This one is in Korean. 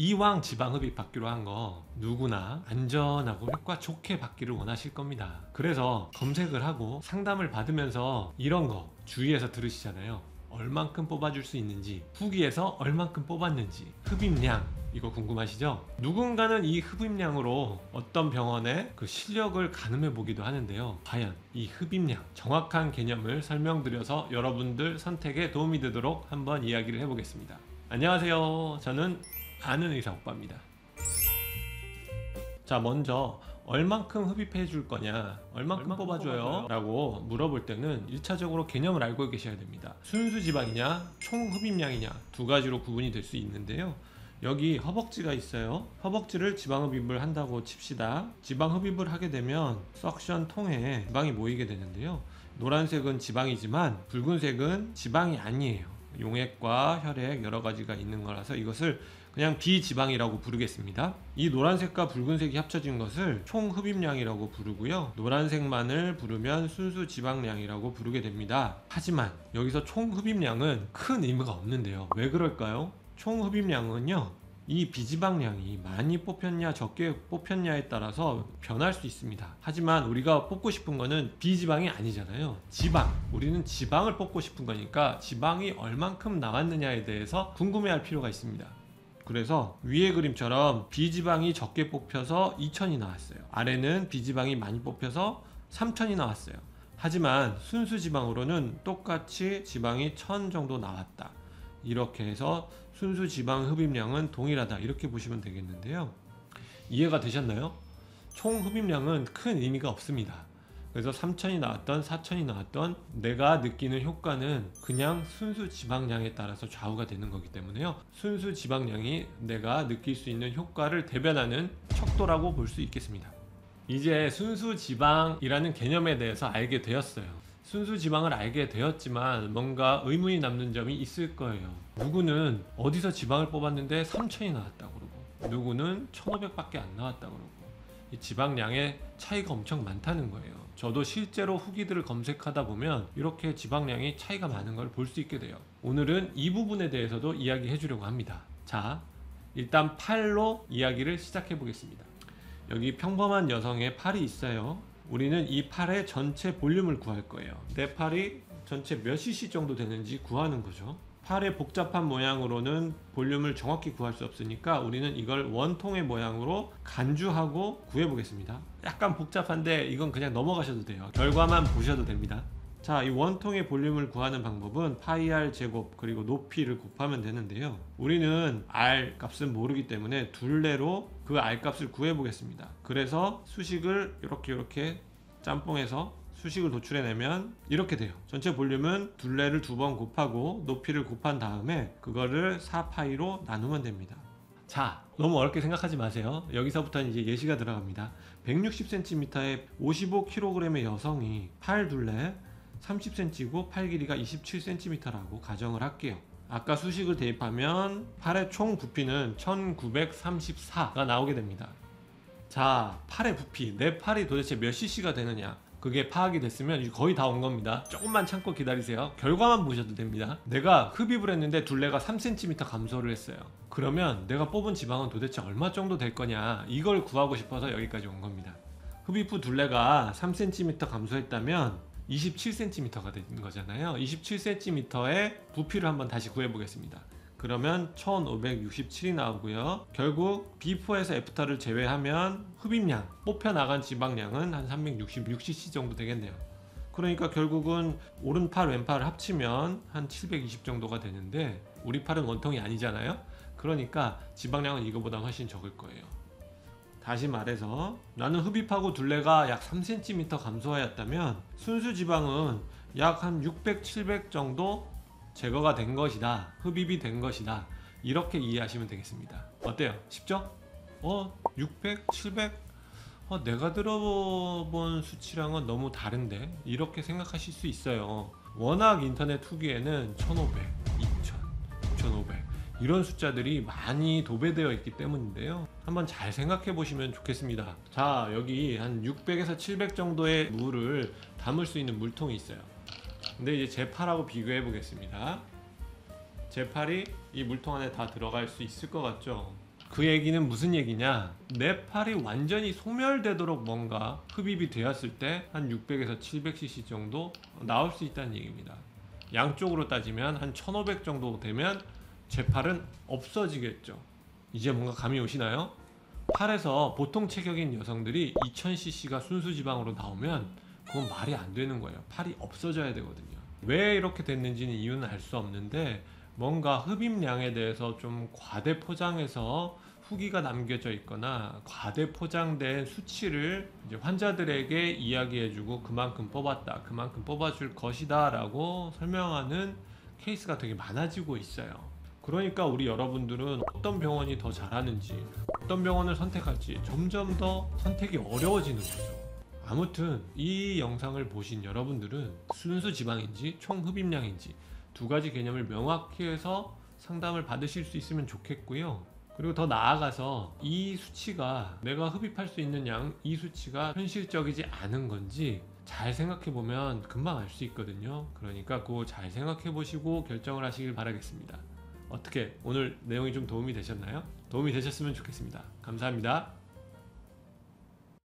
이왕 지방 흡입 받기로 한 거 누구나 안전하고 효과 좋게 받기를 원하실 겁니다. 그래서 검색을 하고 상담을 받으면서 이런 거 주의해서 들으시잖아요. 얼만큼 뽑아줄 수 있는지, 후기에서 얼만큼 뽑았는지, 흡입량 이거 궁금하시죠? 누군가는 이 흡입량으로 어떤 병원의 그 실력을 가늠해 보기도 하는데요. 과연 이 흡입량 정확한 개념을 설명드려서 여러분들 선택에 도움이 되도록 한번 이야기를 해보겠습니다. 안녕하세요. 저는 아는 의사 오빠입니다. 자, 먼저 얼만큼 흡입해 줄 거냐, 얼만큼 뽑아줘요? 라고 물어볼 때는 1차적으로 개념을 알고 계셔야 됩니다. 순수 지방이냐 총 흡입량이냐 두 가지로 구분이 될 수 있는데요. 여기 허벅지가 있어요. 허벅지를 지방 흡입을 한다고 칩시다. 지방 흡입을 하게 되면 석션 통에 지방이 모이게 되는데요. 노란색은 지방이지만 붉은색은 지방이 아니에요. 용액과 혈액 여러 가지가 있는 거라서 이것을 그냥 비지방이라고 부르겠습니다. 이 노란색과 붉은색이 합쳐진 것을 총 흡입량이라고 부르고요. 노란색만을 부르면 순수 지방량이라고 부르게 됩니다. 하지만 여기서 총 흡입량은 큰 의미가 없는데요. 왜 그럴까요? 총 흡입량은요, 이 비지방량이 많이 뽑혔냐 적게 뽑혔냐에 따라서 변할 수 있습니다. 하지만 우리가 뽑고 싶은 거는 비지방이 아니잖아요. 지방, 우리는 지방을 뽑고 싶은 거니까 지방이 얼만큼 나왔느냐에 대해서 궁금해할 필요가 있습니다. 그래서 위의 그림처럼 비지방이 적게 뽑혀서 2000이 나왔어요. 아래는 비지방이 많이 뽑혀서 3000이 나왔어요. 하지만 순수 지방으로는 똑같이 지방이 1000 정도 나왔다. 이렇게 해서 순수 지방 흡입량은 동일하다, 이렇게 보시면 되겠는데요. 이해가 되셨나요? 총 흡입량은 큰 의미가 없습니다. 그래서 3000이 나왔던 4000이 나왔던 내가 느끼는 효과는 그냥 순수 지방량에 따라서 좌우가 되는 거기 때문에요. 순수 지방량이 내가 느낄 수 있는 효과를 대변하는 척도라고 볼 수 있겠습니다. 이제 순수 지방이라는 개념에 대해서 알게 되었어요. 순수 지방을 알게 되었지만 뭔가 의문이 남는 점이 있을 거예요. 누구는 어디서 지방을 뽑았는데 3000이 나왔다고 그러고, 누구는 1500밖에 안 나왔다고 그러고, 이 지방량의 차이가 엄청 많다는 거예요. 저도 실제로 후기들을 검색하다 보면 이렇게 지방량이 차이가 많은 걸 볼 수 있게 돼요. 오늘은 이 부분에 대해서도 이야기해 주려고 합니다. 자, 일단 팔로 이야기를 시작해 보겠습니다. 여기 평범한 여성의 팔이 있어요. 우리는 이 팔의 전체 볼륨을 구할 거예요. 내 팔이 전체 몇 cc 정도 되는지 구하는 거죠. 팔의 복잡한 모양으로는 볼륨을 정확히 구할 수 없으니까 우리는 이걸 원통의 모양으로 간주하고 구해보겠습니다. 약간 복잡한데 이건 그냥 넘어가셔도 돼요. 결과만 보셔도 됩니다. 자, 이 원통의 볼륨을 구하는 방법은 파이 r 제곱 그리고 높이를 곱하면 되는데요. 우리는 r 값은 모르기 때문에 둘레로 그 r 값을 구해보겠습니다. 그래서 수식을 이렇게 짬뽕해서 수식을 도출해내면 이렇게 돼요. 전체 볼륨은 둘레를 2번 곱하고 높이를 곱한 다음에 그거를 4파이로 나누면 됩니다. 자, 너무 어렵게 생각하지 마세요. 여기서부터는 이제 예시가 들어갑니다. 160cm에 55kg의 여성이 팔 둘레 30cm고 팔 길이가 27cm라고 가정을 할게요. 아까 수식을 대입하면 팔의 총 부피는 1934가 나오게 됩니다. 자, 팔의 부피, 내 팔이 도대체 몇 cc가 되느냐, 그게 파악이 됐으면 거의 다 온 겁니다. 조금만 참고 기다리세요. 결과만 보셔도 됩니다. 내가 흡입을 했는데 둘레가 3cm 감소를 했어요. 그러면 내가 뽑은 지방은 도대체 얼마 정도 될 거냐, 이걸 구하고 싶어서 여기까지 온 겁니다. 흡입 후 둘레가 3cm 감소했다면 27cm가 된 거잖아요. 27cm의 부피를 한번 다시 구해보겠습니다. 그러면 1567이 나오고요. 결국 비포에서 애프터를 제외하면 흡입량, 뽑혀나간 지방량은 한 366cc 정도 되겠네요. 그러니까 결국은 오른팔 왼팔을 합치면 한 720 정도가 되는데 우리 팔은 원통이 아니잖아요. 그러니까 지방량은 이거보다 훨씬 적을 거예요. 다시 말해서 나는 흡입하고 둘레가 약 3cm 감소하였다면 순수 지방은 약 한 600, 700 정도 제거가 된 것이다, 흡입이 된 것이다, 이렇게 이해하시면 되겠습니다. 어때요? 쉽죠? 600, 700? 내가 들어본 수치랑은 너무 다른데? 이렇게 생각하실 수 있어요. 워낙 인터넷 후기에는 1500, 2000, 6500 이런 숫자들이 많이 도배되어 있기 때문인데요. 한번 잘 생각해 보시면 좋겠습니다. 자, 여기 한 600에서 700 정도의 물을 담을 수 있는 물통이 있어요. 근데 이제 제 팔하고 비교해 보겠습니다. 제 팔이 이 물통 안에 다 들어갈 수 있을 것 같죠? 그 얘기는 무슨 얘기냐, 내 팔이 완전히 소멸되도록 뭔가 흡입이 되었을 때 한 600에서 700cc 정도 나올 수 있다는 얘기입니다. 양쪽으로 따지면 한 1500 정도 되면 제 팔은 없어지겠죠. 이제 뭔가 감이 오시나요? 팔에서 보통 체격인 여성들이 2000cc가 순수 지방으로 나오면 그건 말이 안 되는 거예요. 팔이 없어져야 되거든요. 왜 이렇게 됐는지는 이유는 알 수 없는데 뭔가 흡입량에 대해서 좀 과대 포장해서 후기가 남겨져 있거나 과대 포장된 수치를 이제 환자들에게 이야기해주고 그만큼 뽑았다, 그만큼 뽑아줄 것이다 라고 설명하는 케이스가 되게 많아지고 있어요. 그러니까 우리 여러분들은 어떤 병원이 더 잘하는지, 어떤 병원을 선택할지 점점 더 선택이 어려워지는 거죠. 아무튼 이 영상을 보신 여러분들은 순수 지방인지 총 흡입량인지 두 가지 개념을 명확히 해서 상담을 받으실 수 있으면 좋겠고요. 그리고 더 나아가서 이 수치가 내가 흡입할 수 있는 양, 이 수치가 현실적이지 않은 건지 잘 생각해 보면 금방 알 수 있거든요. 그러니까 그거 잘 생각해 보시고 결정을 하시길 바라겠습니다. 어떻게 오늘 내용이 좀 도움이 되셨나요? 도움이 되셨으면 좋겠습니다. 감사합니다.